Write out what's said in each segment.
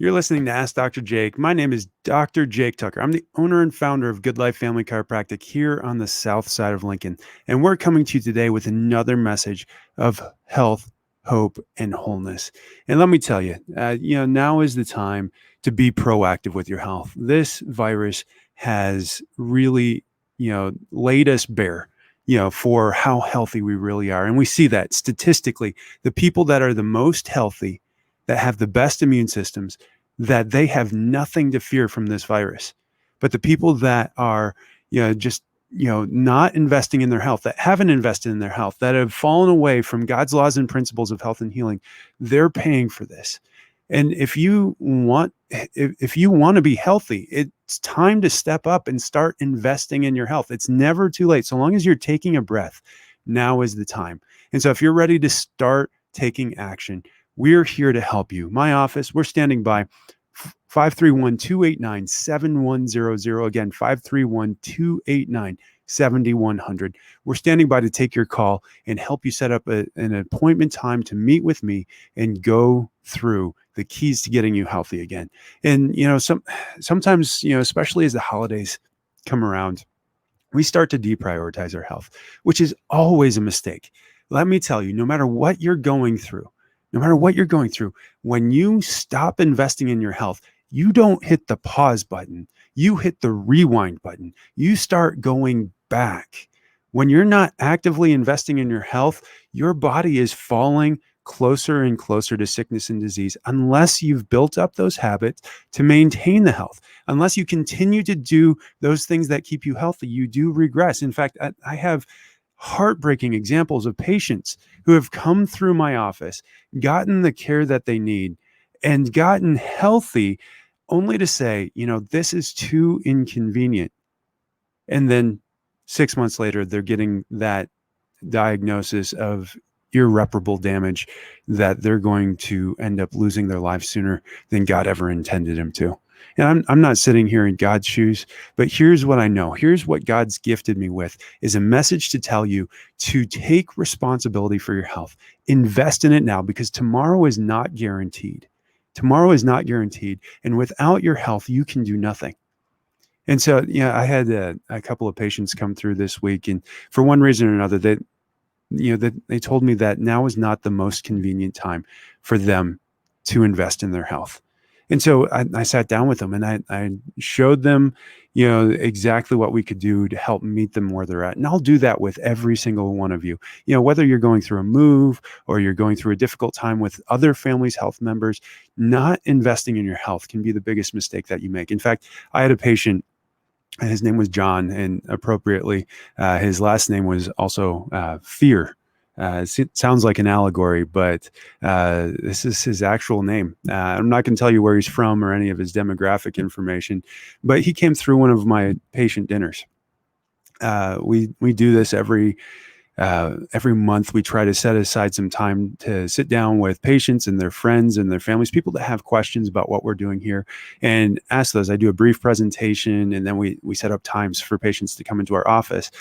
You're listening to Ask Dr. Jake. My name is Dr. Jake Tucker. I'm the owner and founder of Good Life Family Chiropractic here on the south side of Lincoln. And we're coming to you today with another message of health, hope, and wholeness. And let me tell you, now is the time to be proactive with your health. This virus has really, laid us bare, for how healthy we really are. And we see that statistically, the people that are the most healthy, that have the best immune systems, that they have nothing to fear from this virus. But the people that are, not investing in their health, that haven't invested in their health, that have fallen away from God's laws and principles of health and healing, they're paying for this. And if you want to be healthy, it's time to step up and start investing in your health. It's never too late. So long as you're taking a breath, now is the time. And so if you're ready to start taking action, we're here to help you. My office, we're standing by 531-289-7100. Again, 531-289-7100. We're standing by to take your call and help you set up an appointment time to meet with me and go through the keys to getting you healthy again. And, sometimes, especially as the holidays come around, we start to deprioritize our health, which is always a mistake. Let me tell you, no matter what you're going through, when you stop investing in your health, you don't hit the pause button. You hit the rewind button. You start going back. When you're not actively investing in your health, your body is falling closer and closer to sickness and disease unless you've built up those habits to maintain the health. Unless you continue to do those things that keep you healthy, you do regress. In fact, I have heartbreaking examples of patients who have come through my office, gotten the care that they need, and gotten healthy only to say, this is too inconvenient. And then 6 months later, they're getting that diagnosis of irreparable damage that they're going to end up losing their life sooner than God ever intended them to. And I'm not sitting here in God's shoes, but here's what I know. Here's what God's gifted me with is a message to tell you to take responsibility for your health. Invest in it now because tomorrow is not guaranteed. Tomorrow is not guaranteed. And without your health, you can do nothing. And so, I had a couple of patients come through this week, and for one reason or another, they told me that now is not the most convenient time for them to invest in their health. And so I sat down with them and I showed them, exactly what we could do to help meet them where they're at. And I'll do that with every single one of you. Whether you're going through a move or you're going through a difficult time with other families' health members, not investing in your health can be the biggest mistake that you make. In fact, I had a patient, his name was John, and appropriately, his last name was also Fear. It sounds like an allegory, but this is his actual name. I'm not going to tell you where he's from or any of his demographic information, but he came through one of my patient dinners. We do this every month. We try to set aside some time to sit down with patients and their friends and their families, people that have questions about what we're doing here, and ask those. I do a brief presentation, and then we set up times for patients to come into our office.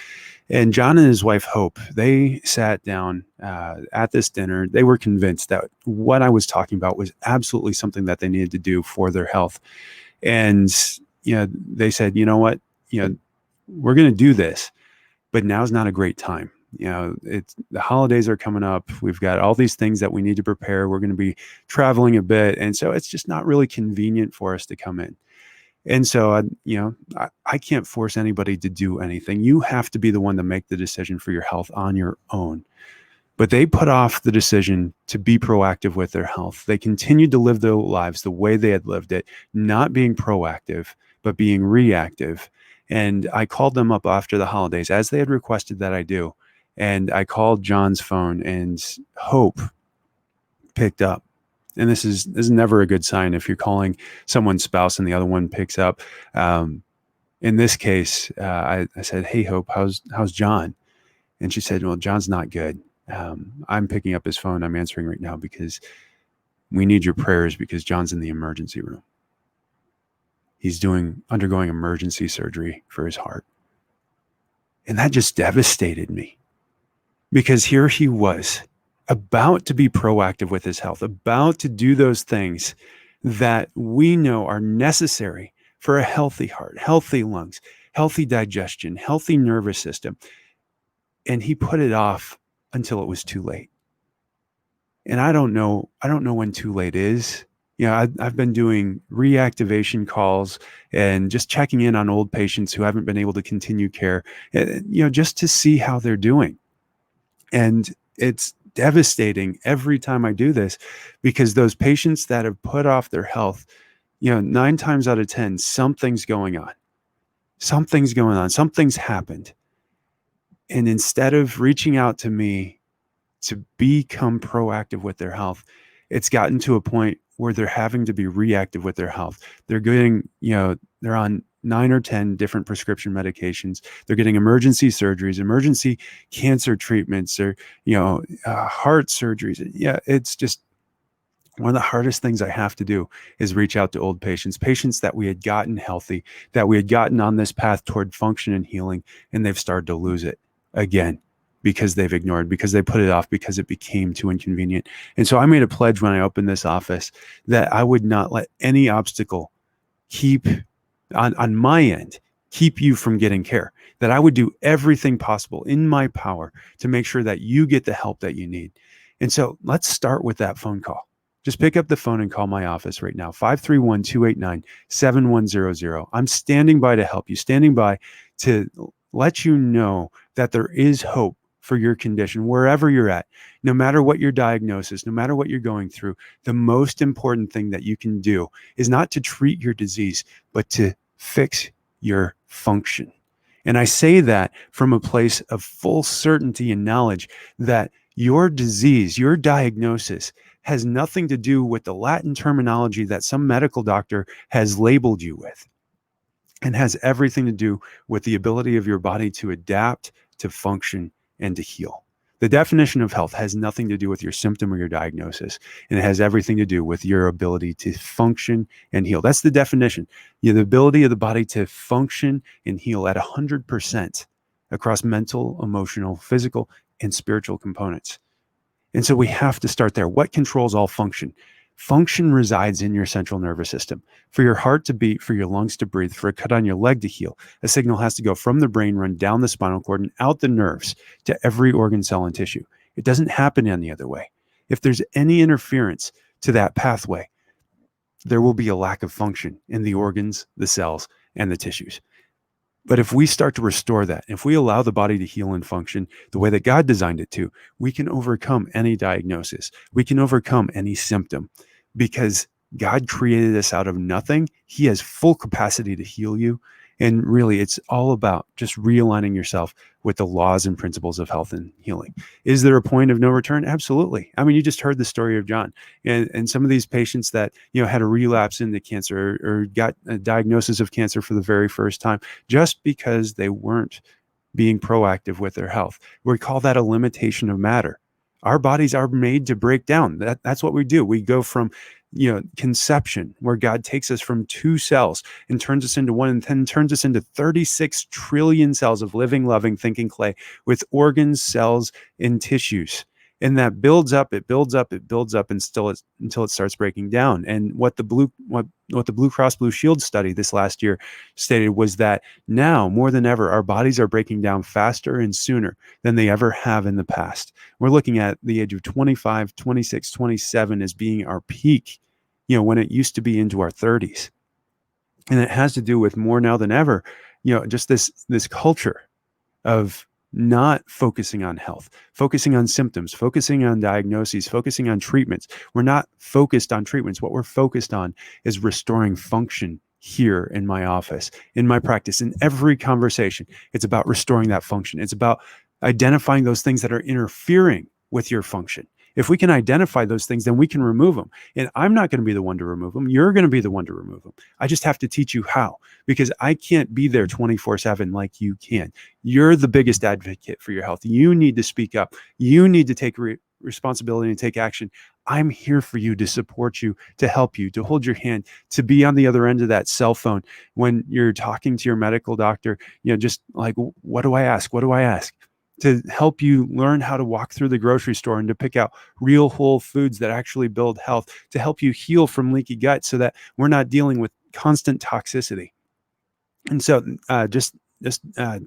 And John and his wife, Hope, they sat down at this dinner. They were convinced that what I was talking about was absolutely something that they needed to do for their health. And, they said, you know what, we're going to do this, but now's not a great time. The holidays are coming up. We've got all these things that we need to prepare. We're going to be traveling a bit. And so it's just not really convenient for us to come in. And so, I can't force anybody to do anything. You have to be the one to make the decision for your health on your own. But they put off the decision to be proactive with their health. They continued to live their lives the way they had lived it, not being proactive, but being reactive. And I called them up after the holidays, as they had requested that I do. And I called John's phone, and Hope picked up. And this is never a good sign if you're calling someone's spouse and the other one picks up. In this case, I said, "Hey, Hope, how's John?" And she said, "Well, John's not good. I'm picking up his phone. I'm answering right now because we need your prayers because John's in the emergency room. He's undergoing emergency surgery for his heart." And that just devastated me because here he was, about to be proactive with his health, about to do those things that we know are necessary for a healthy heart, healthy lungs, healthy digestion, healthy nervous system. And he put it off until it was too late. And I don't know when too late is. I've been doing reactivation calls and just checking in on old patients who haven't been able to continue care, just to see how they're doing. And it's devastating every time I do this, because those patients that have put off their health, 9 times out of 10, something's going on. Something's happened. And instead of reaching out to me to become proactive with their health, it's gotten to a point where they're having to be reactive with their health. They're getting, they're on 9 or 10 different prescription medications. They're getting emergency surgeries, emergency cancer treatments, or, heart surgeries. Yeah, it's just one of the hardest things I have to do is reach out to old patients that we had gotten healthy, that we had gotten on this path toward function and healing, and they've started to lose it again, because they've ignored, because they put it off, because it became too inconvenient. And so I made a pledge when I opened this office that I would not let any obstacle keep on my end, keep you from getting care, that I would do everything possible in my power to make sure that you get the help that you need. And so let's start with that phone call. Just pick up the phone and call my office right now, 531-289-7100. I'm standing by to help you, standing by to let you know that there is hope for your condition, wherever you're at, no matter what your diagnosis, no matter what you're going through. The most important thing that you can do is not to treat your disease, but to fix your function. And I say that from a place of full certainty and knowledge that your disease, your diagnosis, has nothing to do with the Latin terminology that some medical doctor has labeled you with, and has everything to do with the ability of your body to adapt, to function, and to heal. The definition of health has nothing to do with your symptom or your diagnosis, and it has everything to do with your ability to function and heal. That's the definition. The ability of the body to function and heal at 100% across mental, emotional, physical, and spiritual components. And so we have to start there. What controls all function? Function resides in your central nervous system. For your heart to beat, for your lungs to breathe, for a cut on your leg to heal, a signal has to go from the brain, run down the spinal cord, and out the nerves to every organ, cell, and tissue. It doesn't happen any other way. If there's any interference to that pathway, there will be a lack of function in the organs, the cells, and the tissues. But if we start to restore that, if we allow the body to heal and function the way that God designed it to, we can overcome any diagnosis. We can overcome any symptom, because God created us out of nothing. He has full capacity to heal you. And really, it's all about just realigning yourself with the laws and principles of health and healing. Is there a point of no return? Absolutely. I mean, you just heard the story of John, and some of these patients that, had a relapse into cancer, or got a diagnosis of cancer for the very first time, just because they weren't being proactive with their health. We call that a limitation of matter. Our bodies are made to break down. That's what we do. We go from conception, where God takes us from 2 cells and turns us into 1, and then turns us into 36 trillion cells of living, loving, thinking clay with organs, cells, and tissues. And that builds up, it builds up, it builds up, and until it starts breaking down. And what the Blue Cross Blue Shield study this last year stated was that now more than ever, our bodies are breaking down faster and sooner than they ever have in the past. We're looking at the age of 25, 26, 27 as being our peak, when it used to be into our 30s. And it has to do with, more now than ever, just this culture of not focusing on health, focusing on symptoms, focusing on diagnoses, focusing on treatments. We're not focused on treatments. What we're focused on is restoring function here in my office, in my practice, in every conversation. It's about restoring that function. It's about identifying those things that are interfering with your function. If we can identify those things, then we can remove them. And I'm not going to be the one to remove them. You're going to be the one to remove them. I just have to teach you how, because I can't be there 24/7 like you can. You're the biggest advocate for your health. You need to speak up. You need to take responsibility and take action. I'm here for you, to support you, to help you, to hold your hand, to be on the other end of that cell phone when you're talking to your medical doctor, just like, what do I ask? What do I ask? to help you learn how to walk through the grocery store and to pick out real whole foods that actually build health, to help you heal from leaky gut so that we're not dealing with constant toxicity. And so just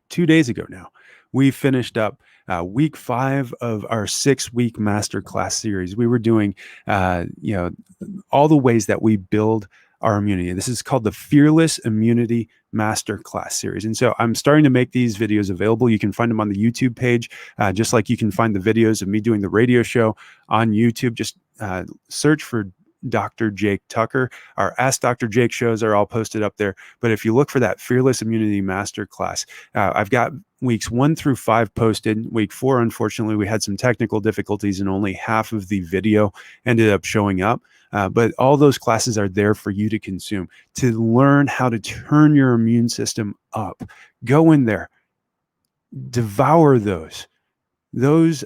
2 days ago now, we finished up week 5 of our 6-week masterclass series. We were doing, all the ways that we build our immunity. This is called the Fearless Immunity Masterclass series. And so I'm starting to make these videos available. You can find them on the YouTube page, just like you can find the videos of me doing the radio show on YouTube. Just search for Dr. Jake Tucker. Our Ask Dr. Jake shows are all posted up there. But if you look for that Fearless Immunity Masterclass, I've got weeks 1 through 5 posted. Week 4, unfortunately, we had some technical difficulties and only half of the video ended up showing up. But all those classes are there for you to consume, to learn how to turn your immune system up. Go in there, devour those. Those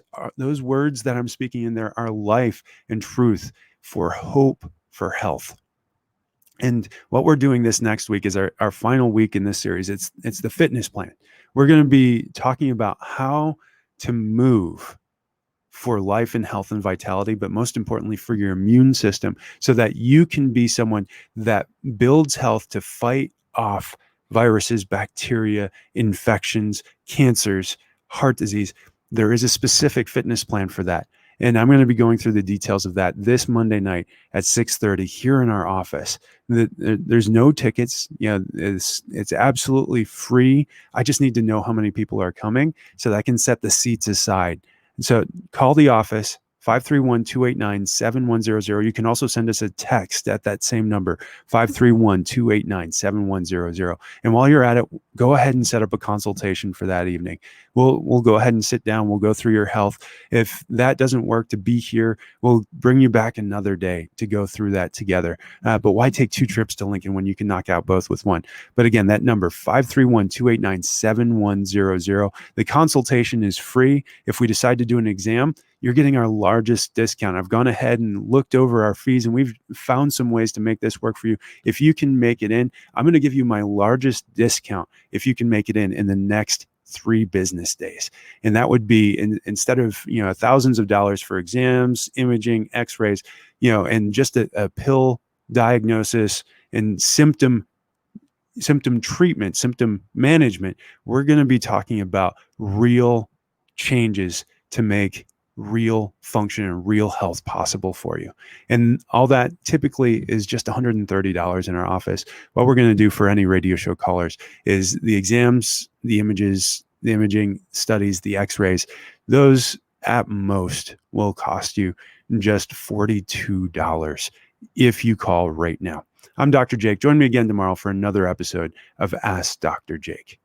words that I'm speaking in there are life and truth for hope, for health. And what we're doing this next week is our final week in this series. It's the fitness plan. We're going to be talking about how to move for life and health and vitality, but most importantly for your immune system, so that you can be someone that builds health to fight off viruses, bacteria, infections, cancers, heart disease. There is a specific fitness plan for that. And I'm going to be going through the details of that this Monday night at 6:30 here in our office. There's no tickets. It's absolutely free. I just need to know how many people are coming so that I can set the seats aside. So call the office, 531-289-7100. You can also send us a text at that same number, 531-289-7100. And while you're at it, go ahead and set up a consultation for that evening. We'll go ahead and sit down. We'll go through your health. If that doesn't work to be here, we'll bring you back another day to go through that together. But why take 2 trips to Lincoln when you can knock out both with one? But again, that number, 531-289-7100. The consultation is free. If we decide to do an exam, you're getting our largest discount. I've gone ahead and looked over our fees, and we've found some ways to make this work for you. If you can make it in, I'm going to give you my largest discount if you can make it in the next 3 business days. And that would be instead of, thousands of dollars for exams, imaging, x-rays, and just a pill diagnosis and symptom treatment, symptom management, we're going to be talking about real changes to make real function and real health possible for you. And all that typically is just $130 in our office. What we're going to do for any radio show callers is the exams, the images, the imaging studies, the x-rays, those at most will cost you just $42 if you call right now. I'm Dr. Jake. Join me again tomorrow for another episode of Ask Dr. Jake.